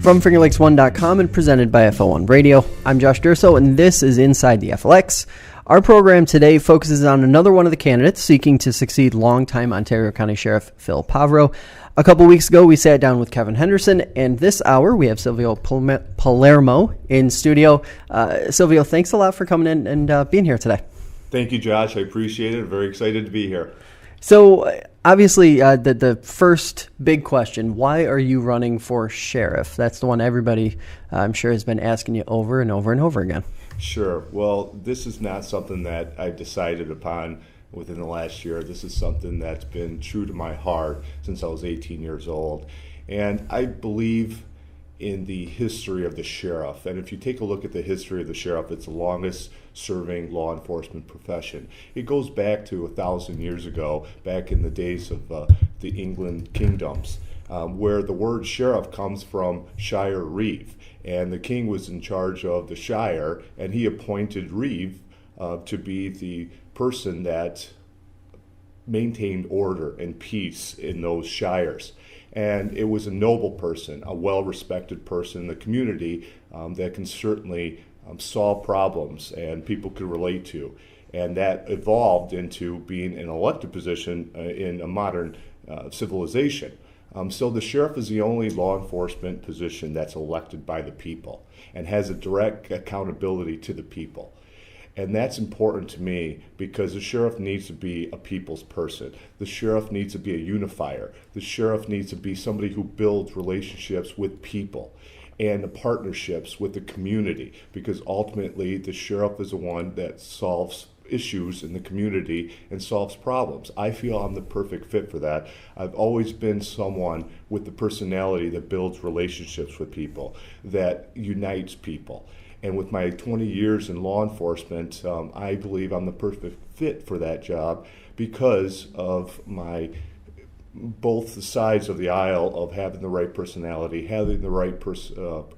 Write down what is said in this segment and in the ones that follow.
From FingerLakes1.com and presented by FL1 Radio, I'm Josh Durso, and this is Inside the FLX. Our program today focuses on another one of the candidates seeking to succeed longtime Ontario County Sheriff Phil Pavro. A couple weeks ago, we sat down with Kevin Henderson, and this hour, we have Silvio Palermo in studio. Silvio, thanks a lot for coming in and being here today. Thank you, Josh. I appreciate it. Very excited to be here. So, obviously, the first big question, why are you running for sheriff? That's the one everybody, I'm sure, has been asking you over and over and over again. Sure. Well, this is not something that I decided upon within the last year. This is something that's been true to my heart since I was 18 years old. And I believe in the history of the sheriff. And if you take a look at the history of the sheriff, it's the longest serving law enforcement profession. It goes back to 1,000 years ago, back in the days of the England kingdoms, where the word sheriff comes from shire reeve. And the king was in charge of the shire, and he appointed reeve to be the person that maintained order and peace in those shires. And it was a noble person, a well-respected person in the community that can certainly solve problems and people could relate to. And that evolved into being an elected position in a modern civilization. So the sheriff is the only law enforcement position that's elected by the people and has a direct accountability to the people. And that's important to me because the sheriff needs to be a people's person. The sheriff needs to be a unifier. The sheriff needs to be somebody who builds relationships with people and partnerships with the community, because ultimately the sheriff is the one that solves issues in the community and solves problems. I feel I'm the perfect fit for that. I've always been someone with the personality that builds relationships with people, that unites people. And with my 20 years in law enforcement, I believe I'm the perfect fit for that job because of my both the sides of the aisle of having the right personality, having the right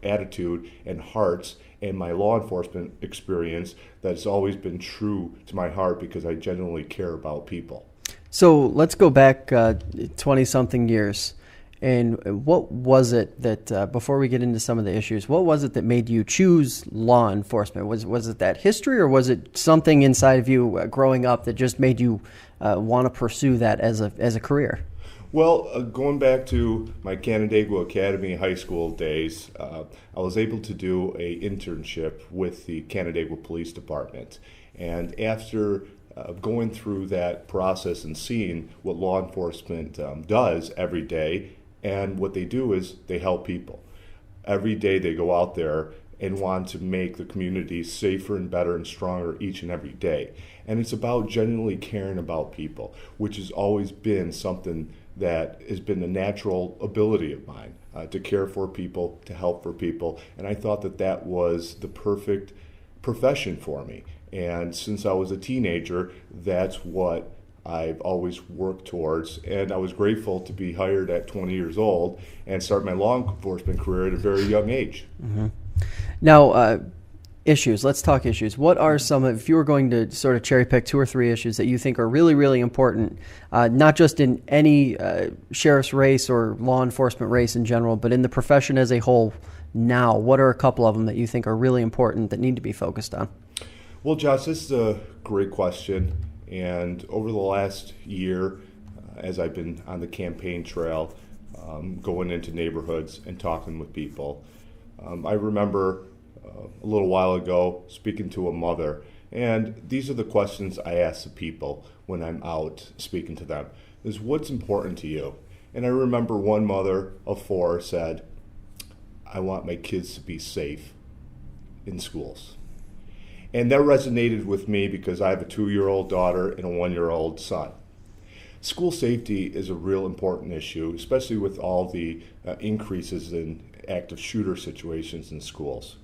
attitude and hearts, and my law enforcement experience that's always been true to my heart because I genuinely care about people. So let's go back 20-something years. And what was it that, before we get into some of the issues, what was it that made you choose law enforcement? Was it that history, or was it something inside of you growing up that just made you want to pursue that as a career? Well, going back to my Canandaigua Academy high school days, I was able to do an internship with the Canandaigua Police Department. And after going through that process and seeing what law enforcement does every day, and what they do is they help people. Every day they go out there and want to make the community safer and better and stronger each and every day. And it's about genuinely caring about people, which has always been something that has been a natural ability of mine, to care for people, to help for people. And I thought that that was the perfect profession for me. And since I was a teenager, that's what I've always worked towards, and I was grateful to be hired at 20 years old and start my law enforcement career at a very young age. Mm-hmm. Now, issues. Let's talk issues. What are some, if you were going to sort of cherry pick 2 or 3 issues that you think are really, really important, not just in any sheriff's race or law enforcement race in general, but in the profession as a whole now? What are a couple of them that you think are really important that need to be focused on? Well, Josh, this is a great question. And over the last year, as I've been on the campaign trail, going into neighborhoods and talking with people, I remember a little while ago speaking to a mother, and these are the questions I ask the people when I'm out speaking to them, is what's important to you? And I remember one mother of 4 said, I want my kids to be safe in schools. And that resonated with me because I have a 2-year-old daughter and a 1-year-old son. School safety is a real important issue, especially with all the increases in active shooter situations in schools.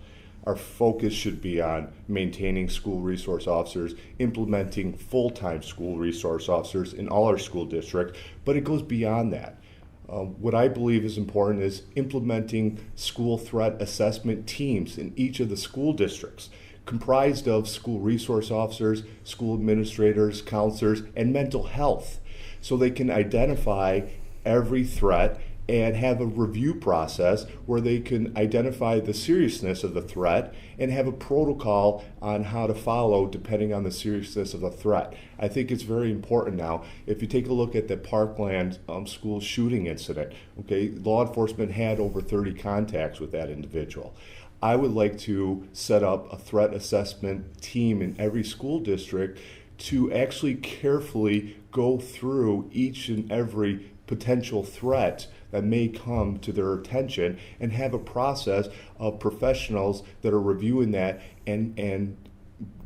Our focus should be on maintaining school resource officers, implementing full-time school resource officers in all our school districts, but it goes beyond that. What I believe is important is implementing school threat assessment teams in each of the school districts, comprised of school resource officers, school administrators, counselors, and mental health, so they can identify every threat and have a review process where they can identify the seriousness of the threat and have a protocol on how to follow depending on the seriousness of the threat. I think it's very important now. If you take a look at the Parkland school shooting incident, okay, law enforcement had over 30 contacts with that individual. I would like to set up a threat assessment team in every school district to actually carefully go through each and every potential threat that may come to their attention and have a process of professionals that are reviewing that and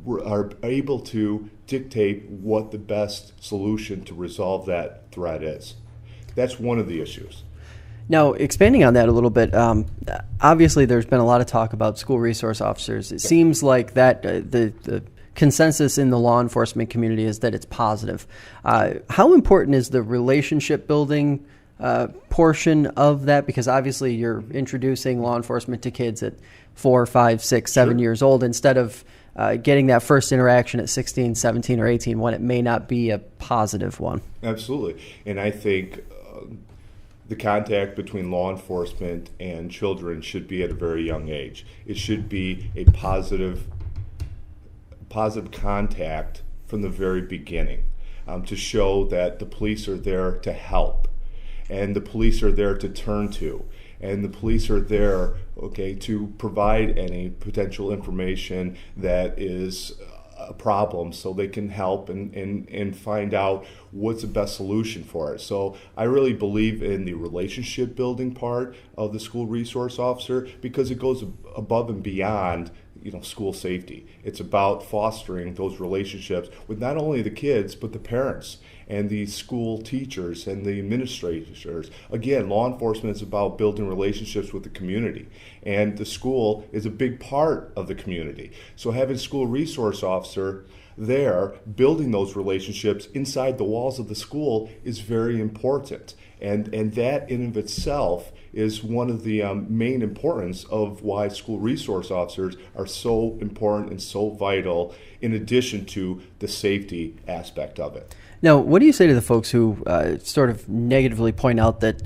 are able to dictate what the best solution to resolve that threat is. That's one of the issues. Now, expanding on that a little bit, obviously there's been a lot of talk about school resource officers. It seems like that the consensus in the law enforcement community is that it's positive. How important is the relationship building portion of that? Because obviously you're introducing law enforcement to kids at 4, 5, 6, 7 years old instead of getting that first interaction at 16, 17, or 18 when it may not be a positive one. Absolutely. And I think the contact between law enforcement and children should be at a very young age. It should be a positive contact from the very beginning, to show that the police are there to help, and the police are there to turn to, and the police are there, okay, to provide any potential information that is a problem so they can help and find out what's the best solution for it. So I really believe in the relationship building part of the school resource officer because it goes above and beyond school safety. It's about fostering those relationships with not only the kids, but the parents and the school teachers and the administrators. Again, law enforcement is about building relationships with the community, and the school is a big part of the community. So having a school resource officer there building those relationships inside the walls of the school is very important. And that in of itself is one of the main importance of why school resource officers are so important and so vital, in addition to the safety aspect of it. Now, what do you say to the folks who sort of negatively point out that,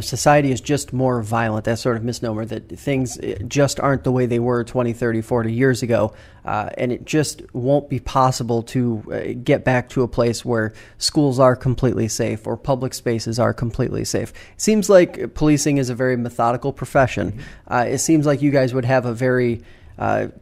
society is just more violent, that sort of misnomer, that things just aren't the way they were 20, 30, 40 years ago, and it just won't be possible to get back to a place where schools are completely safe or public spaces are completely safe? It seems like policing is a very methodical profession. It seems like you guys would have a very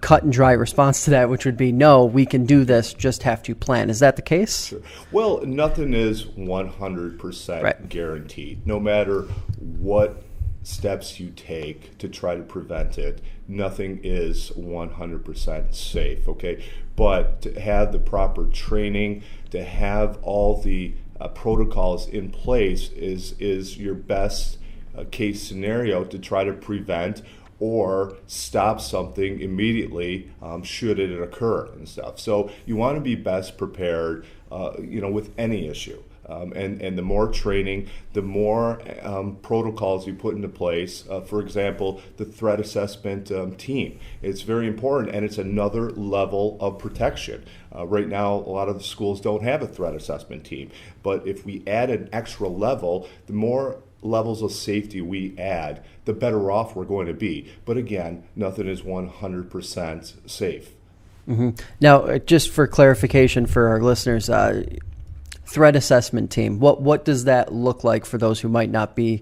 cut and dry response to that, which would be, no, we can do this, just have to plan. Is that the case? Sure. Well, nothing is 100% guaranteed. No matter what steps you take to try to prevent it, nothing is 100% safe, okay? But to have the proper training, to have all the protocols in place is your best case scenario to try to prevent or stop something immediately should it occur and stuff. So you want to be best prepared, with any issue. And the more training, the more protocols you put into place. For example, the threat assessment team. It's very important, and it's another level of protection. Right now, a lot of the schools don't have a threat assessment team. But if we add an extra level, the more levels of safety we add, the better off we're going to be. But again, nothing is 100% safe. Mm-hmm. Now, just for clarification for our listeners, threat assessment team, what does that look like for those who might not be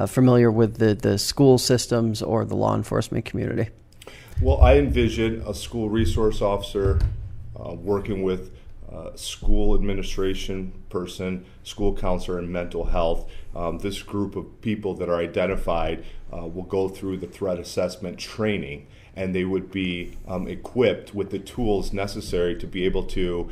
familiar with the school systems or the law enforcement community? Well, I envision a school resource officer working with school administration person, school counselor, and mental health. This group of people that are identified will go through the threat assessment training, and they would be equipped with the tools necessary to be able to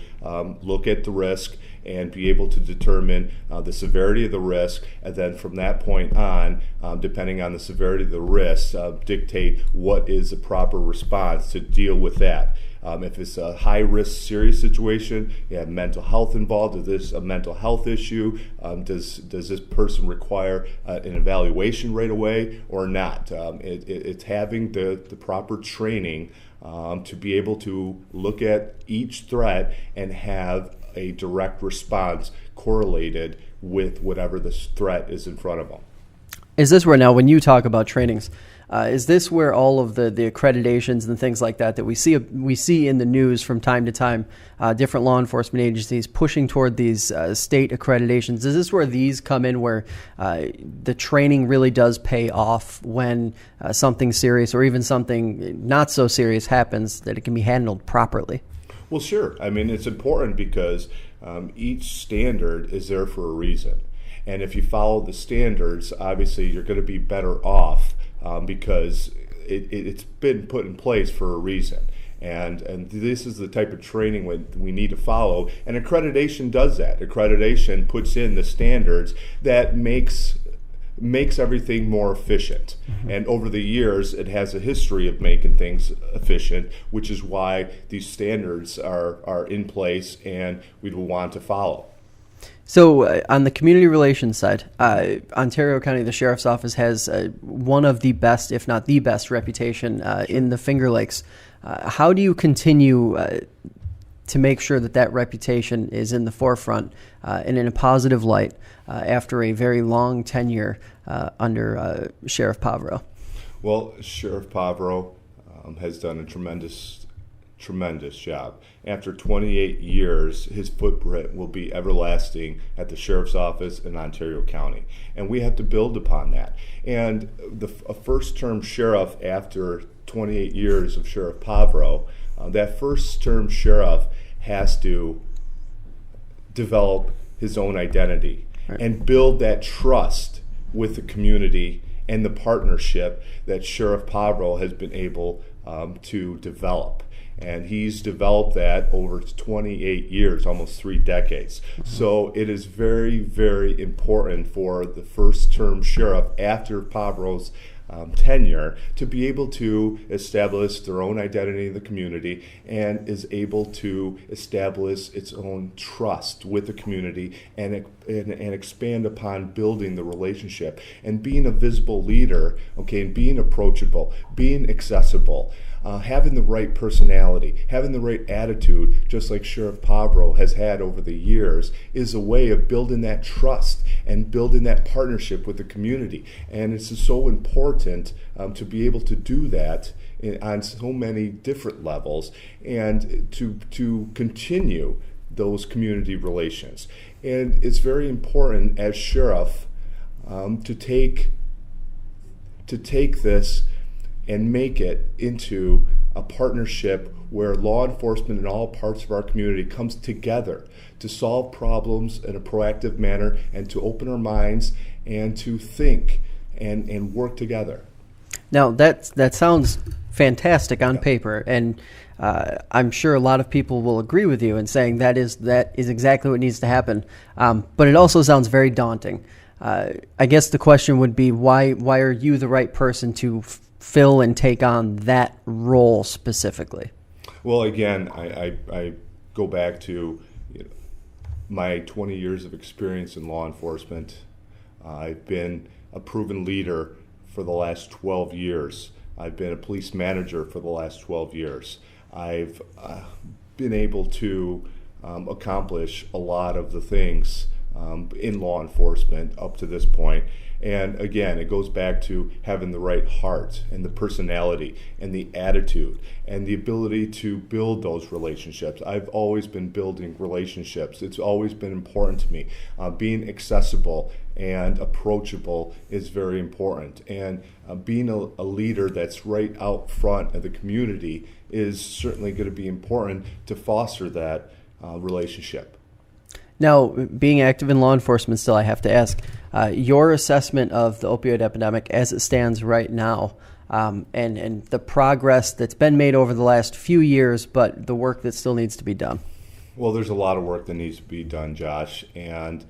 look at the risk and be able to determine the severity of the risk, and then from that point on, depending on the severity of the risk, dictate what is the proper response to deal with that. If it's a high-risk, serious situation, you have mental health involved. Is this a mental health issue? Does this person require an evaluation right away or not? It's having the proper training to be able to look at each threat and have a direct response correlated with whatever this threat is in front of them. Is this where now, when you talk about trainings, is this where all of the accreditations and things like that we see in the news from time to time, different law enforcement agencies pushing toward these state accreditations? Is this where these come in, where the training really does pay off when something serious or even something not so serious happens, that it can be handled properly? Well, sure. I mean, it's important because each standard is there for a reason. And if you follow the standards, obviously you're going to be better off because it's been put in place for a reason. And this is the type of training we need to follow. And accreditation does that. Accreditation puts in the standards that makes everything more efficient. Mm-hmm. And over the years, it has a history of making things efficient, which is why these standards are in place and we will want to follow. So on the community relations side, Ontario County, the Sheriff's Office has one of the best, if not the best, reputation in the Finger Lakes. How do you continue to make sure that reputation is in the forefront and in a positive light after a very long tenure under Sheriff Pavro? Well, Sheriff Pavro has done a tremendous job. After 28 years, his footprint will be everlasting at the Sheriff's Office in Ontario County. And we have to build upon that. And a first-term sheriff after 28 years of Sheriff Pavro, that first-term sheriff has to develop his own identity and build that trust with the community and the partnership that Sheriff Pavro has been able to develop. And he's developed that over 28 years, almost 3 decades. Mm-hmm. So it is very, very important for the first-term sheriff after Pavro's tenure to be able to establish their own identity in the community and is able to establish its own trust with the community and expand upon building the relationship and being a visible leader, okay, and being approachable, being accessible. Having the right personality, having the right attitude, just like Sheriff Pavro has had over the years, is a way of building that trust and building that partnership with the community. And it's so important to be able to do that on so many different levels and to continue those community relations. And it's very important as sheriff to take this and make it into a partnership where law enforcement in all parts of our community comes together to solve problems in a proactive manner and to open our minds and to think and work together. Now, that sounds fantastic on paper, and I'm sure a lot of people will agree with you in saying that is exactly what needs to happen. But it also sounds very daunting. I guess the question would be, why are you the right person to fill and take on that role specifically? Well, again, I go back to my 20 years of experience in law enforcement. I've been a proven leader for the last 12 years. I've been a police manager for the last 12 years. I've been able to accomplish a lot of the things in law enforcement up to this point. And again, it goes back to having the right heart and the personality and the attitude and the ability to build those relationships. I've always been building relationships. It's always been important to me. Being accessible and approachable is very important. And being a leader that's right out front of the community is certainly going to be important to foster that relationship. Now, being active in law enforcement still, I have to ask, your assessment of the opioid epidemic as it stands right now, and the progress that's been made over the last few years, but the work that still needs to be done. Well, there's a lot of work that needs to be done, Josh, and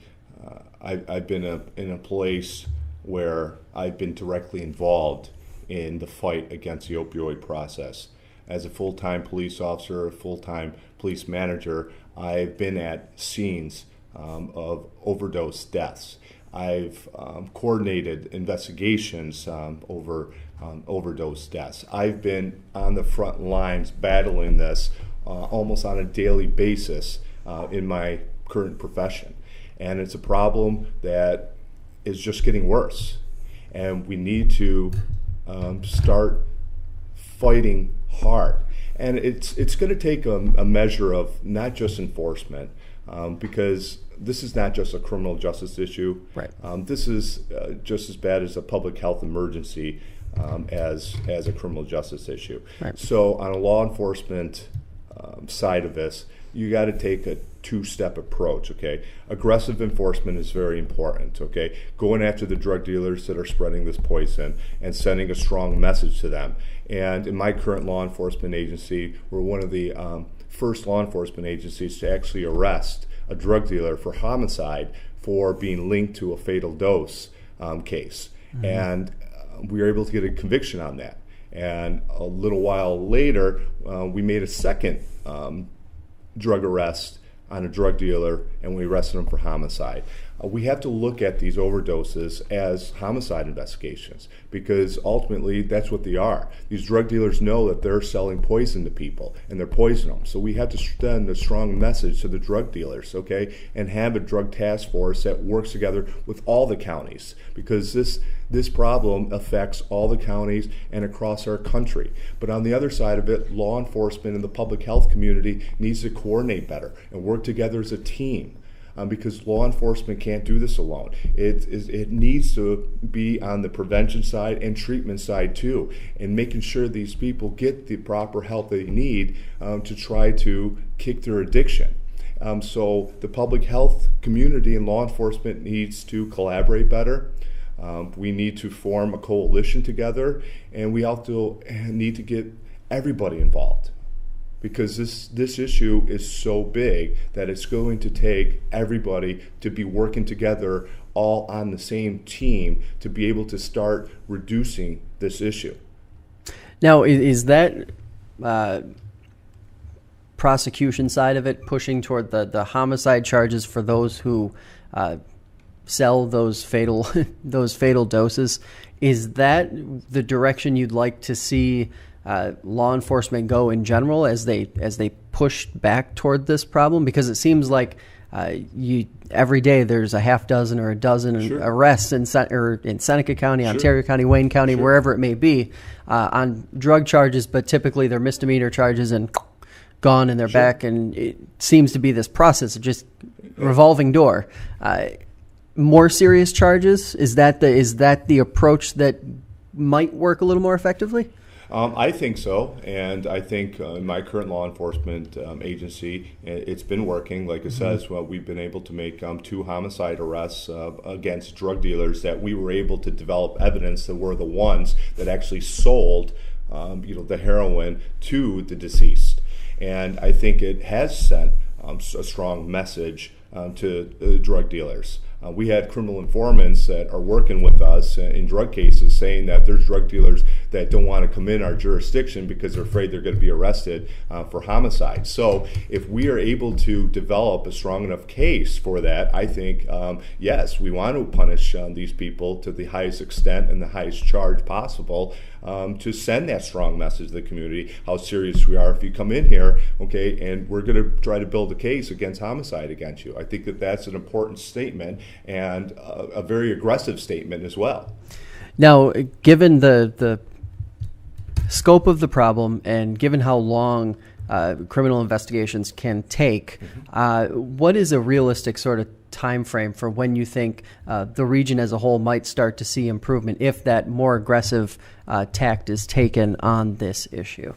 I've been in a place where I've been directly involved in the fight against the opioid process. As a full-time police officer, a full-time police manager, I've been at scenes of overdose deaths. I've coordinated investigations over overdose deaths. I've been on the front lines battling this almost on a daily basis in my current profession. And it's a problem that is just getting worse. and we need to start fighting hard. And it's going to take a measure of not just enforcement, because this is not just a criminal justice issue. Right. This is just as bad as a public health emergency as a criminal justice issue. Right. So on a law enforcement side of this, you got to take a two-step approach, okay? Aggressive enforcement is very important, okay? Going after the drug dealers that are spreading this poison and sending a strong message to them. And in my current law enforcement agency, we're one of the first law enforcement agencies to actually arrest a drug dealer for homicide for being linked to a fatal dose case. Mm-hmm. And we were able to get a conviction on that. And a little while later, we made a second drug arrest on a drug dealer, and we arrested him for homicide. We have to look at these overdoses as homicide investigations, because ultimately that's what they are. These drug dealers know that they're selling poison to people, and they're poisoning them. So we have to send a strong message to the drug dealers, okay, and have a drug task force that works together with all the counties, because this problem affects all the counties and across our country. But on the other side of it, law enforcement and the public health community needs to coordinate better and work together as a team. Because law enforcement can't do this alone. It needs to be on the prevention side and treatment side too, and making sure these people get the proper help they need to try to kick their addiction. So the public health community and law enforcement needs to collaborate better. We need to form a coalition together, and we also need to get everybody involved, because this issue is so big that it's going to take everybody to be working together all on the same team to be able to start reducing this issue. Now, is that prosecution side of it pushing toward the homicide charges for those who sell those fatal doses? Is that the direction you'd like to see law enforcement go in general as they push back toward this problem? Because it seems like every day there's a half dozen or a dozen Sure. arrests in Seneca County, Sure. Ontario County, Wayne County, Sure. wherever it may be, on drug charges, but typically they're misdemeanor charges and gone and they're Sure. back, and it seems to be this process of just revolving door. More serious charges, is that the approach that might work a little more effectively? I think so, and I think in my current law enforcement agency, it's been working. Like it says, well, we've been able to make 2 homicide arrests against drug dealers that we were able to develop evidence that were the ones that actually sold the heroin to the deceased. And I think it has sent a strong message to drug dealers. We had criminal informants that are working with us in drug cases saying that there's drug dealers that don't want to come in our jurisdiction because they're afraid they're going to be arrested for homicide. So if we are able to develop a strong enough case for that, I think, yes, we want to punish these people to the highest extent and the highest charge possible, to send that strong message to the community, how serious we are if you come in here, okay, and we're going to try to build a case against homicide against you. I think that that's an important statement, and a very aggressive statement as well. Now, given the scope of the problem and given how long criminal investigations can take, what is a realistic sort of time frame for when you think the region as a whole might start to see improvement if that more aggressive tact is taken on this issue?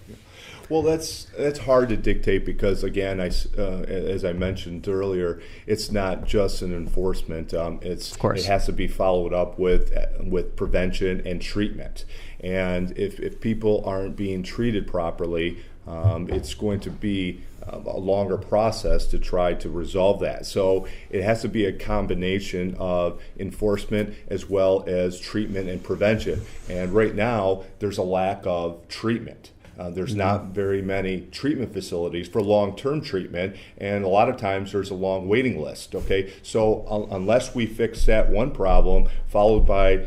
Well, that's hard to dictate because, again, as I mentioned earlier, it's not just an enforcement. It has to be followed up with prevention and treatment. And if people aren't being treated properly, it's going to be a longer process to try to resolve that. So it has to be a combination of enforcement as well as treatment and prevention. And right now, there's a lack of treatment. There's not very many treatment facilities for long-term treatment, and a lot of times there's a long waiting list, okay? So unless we fix that one problem, followed by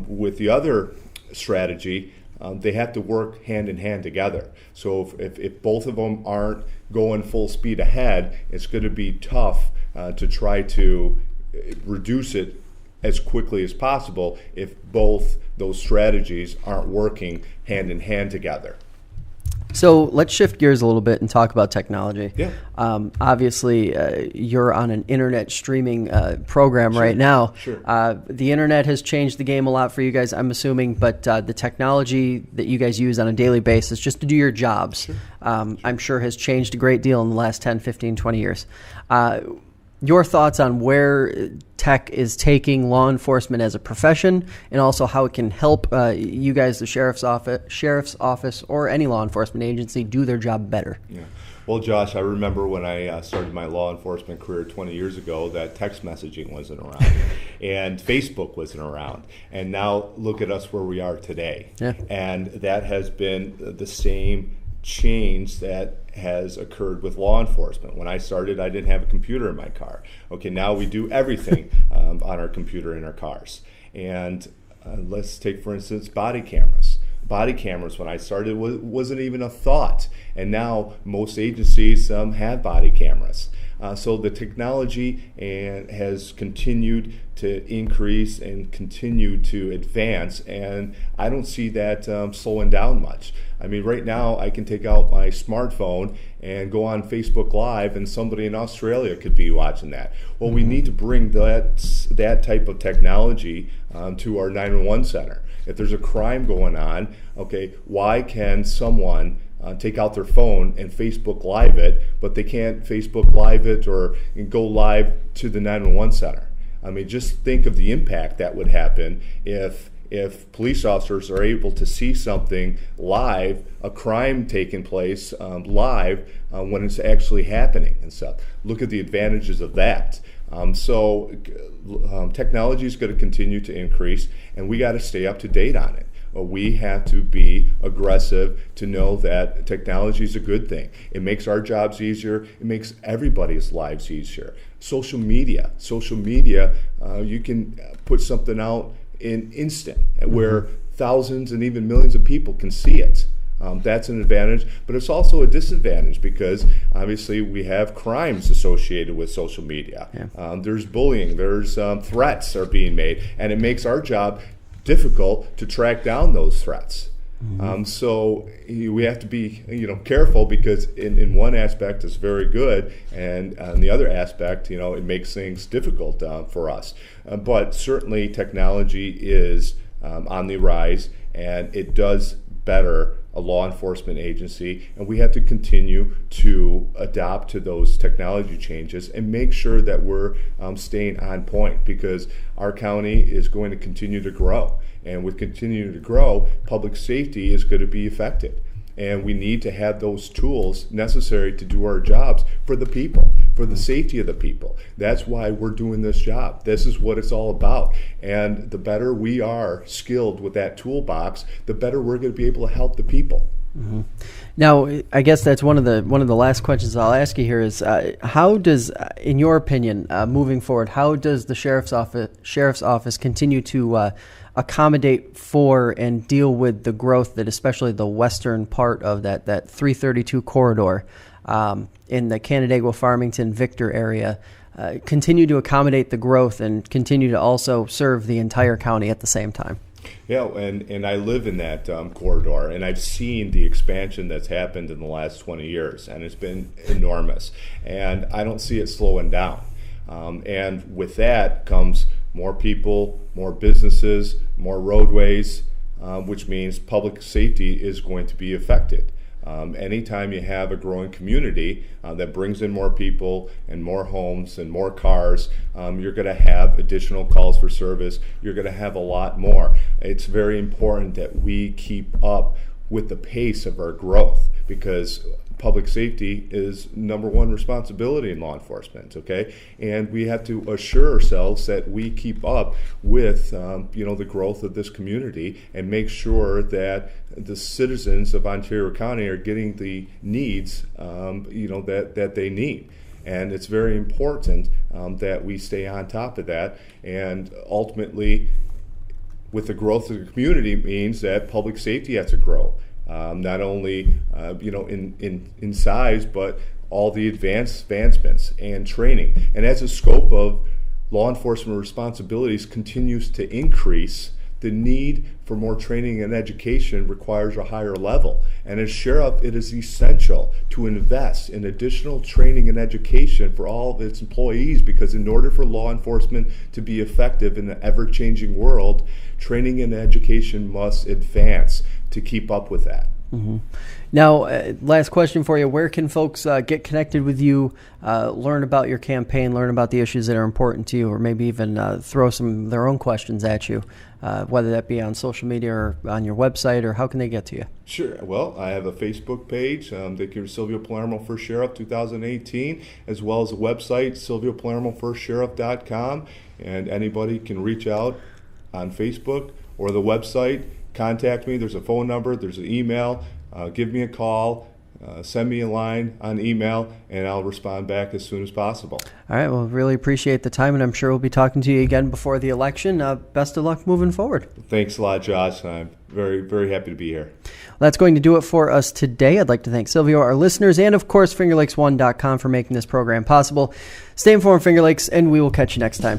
with the other strategy, they have to work hand in hand together. So if both of them aren't going full speed ahead, it's going to be tough to try to reduce it as quickly as possible if both those strategies aren't working hand in hand together. So let's shift gears a little bit and talk about technology. Yeah. Obviously, you're on an internet streaming program right now. Sure. The internet has changed the game a lot for you guys, I'm assuming, but the technology that you guys use on a daily basis just to do your jobs, I'm sure has changed a great deal in the last 10, 15, 20 years. Your thoughts on where tech is taking law enforcement as a profession, and also how it can help you guys, the sheriff's office, or any law enforcement agency, do their job better. Yeah. Well, Josh, I remember when I started my law enforcement career 20 years ago that text messaging wasn't around and Facebook wasn't around. And now look at us where we are today. Yeah. And that has been the same change that has occurred with law enforcement. When I started, I didn't have a computer in my car. Okay, now we do everything on our computer in our cars. And let's take, for instance, body cameras. Body cameras, when I started, wasn't even a thought. And now most agencies have body cameras. So the technology has continued to increase and continue to advance, and I don't see that slowing down much. I mean, right now I can take out my smartphone and go on Facebook Live, and somebody in Australia could be watching that. Well, we need to bring that type of technology to our 911 center. If there's a crime going on, okay, why can someone take out their phone and Facebook Live it, but they can't Facebook Live it or go live to the 911 center? I mean, just think of the impact that would happen if police officers are able to see something live, a crime taking place live when it's actually happening and stuff. Look at the advantages of that. Technology is going to continue to increase, and we got to stay up to date on it. We have to be aggressive to know that technology is a good thing. It makes our jobs easier. It makes everybody's lives easier. Social media, you can put something out in instant where thousands and even millions of people can see it. That's an advantage, but it's also a disadvantage because obviously we have crimes associated with social media. Yeah. There's bullying, there's threats are being made, and it makes our job difficult to track down those threats. Mm-hmm. So we have to be careful because in one aspect it's very good, and on the other aspect it makes things difficult for us. But certainly technology is on the rise, and it does better a law enforcement agency, and we have to continue to adapt to those technology changes and make sure that we're staying on point, because our county is going to continue to grow, and with continuing to grow, public safety is going to be affected, and we need to have those tools necessary to do our jobs for the people, for the safety of the people. That's why we're doing this job. This is what it's all about. And the better we are skilled with that toolbox, the better we're going to be able to help the people. Mm-hmm. Now, I guess that's one of the last questions I'll ask you here is how does, in your opinion, moving forward, how does the sheriff's office continue to accommodate for and deal with the growth that especially the western part of that 332 corridor in the Canandaigua, Farmington, Victor area continue to accommodate the growth and continue to also serve the entire county at the same time? Yeah, and I live in that corridor, and I've seen the expansion that's happened in the last 20 years, and it's been enormous, and I don't see it slowing down. And with that comes more people, more businesses, more roadways, which means public safety is going to be affected. Anytime you have a growing community that brings in more people and more homes and more cars, you're going to have additional calls for service. You're going to have a lot more. It's very important that we keep up with the pace of our growth, because public safety is number one responsibility in law enforcement, okay? And we have to assure ourselves that we keep up with, the growth of this community and make sure that the citizens of Ontario County are getting the needs, that they need. And it's very important that we stay on top of that. And ultimately, with the growth of the community means that public safety has to grow. Not only in size, but all the advancements and training. And as the scope of law enforcement responsibilities continues to increase, the need for more training and education requires a higher level. And as sheriff, it is essential to invest in additional training and education for all of its employees, because in order for law enforcement to be effective in the ever-changing world, training and education must advance to keep up with that. Mm-hmm. Now, last question for you. Where can folks get connected with you, learn about your campaign, learn about the issues that are important to you, or maybe even throw some of their own questions at you, whether that be on social media or on your website, or how can they get to you? Sure. Well, I have a Facebook page. They can Silvio Palermo First Sheriff 2018, as well as a website, silviopalermofirstsheriff.com, and anybody can reach out on Facebook or the website. Contact me. There's a phone number. There's an email. Give me a call. Send me a line on email, and I'll respond back as soon as possible. All right. Well, really appreciate the time, and I'm sure we'll be talking to you again before the election. Best of luck moving forward. Thanks a lot, Josh. I'm very, very happy to be here. Well, that's going to do it for us today. I'd like to thank Silvio, our listeners, and, of course, FingerLakes1.com for making this program possible. Stay informed, Finger Lakes, and we will catch you next time.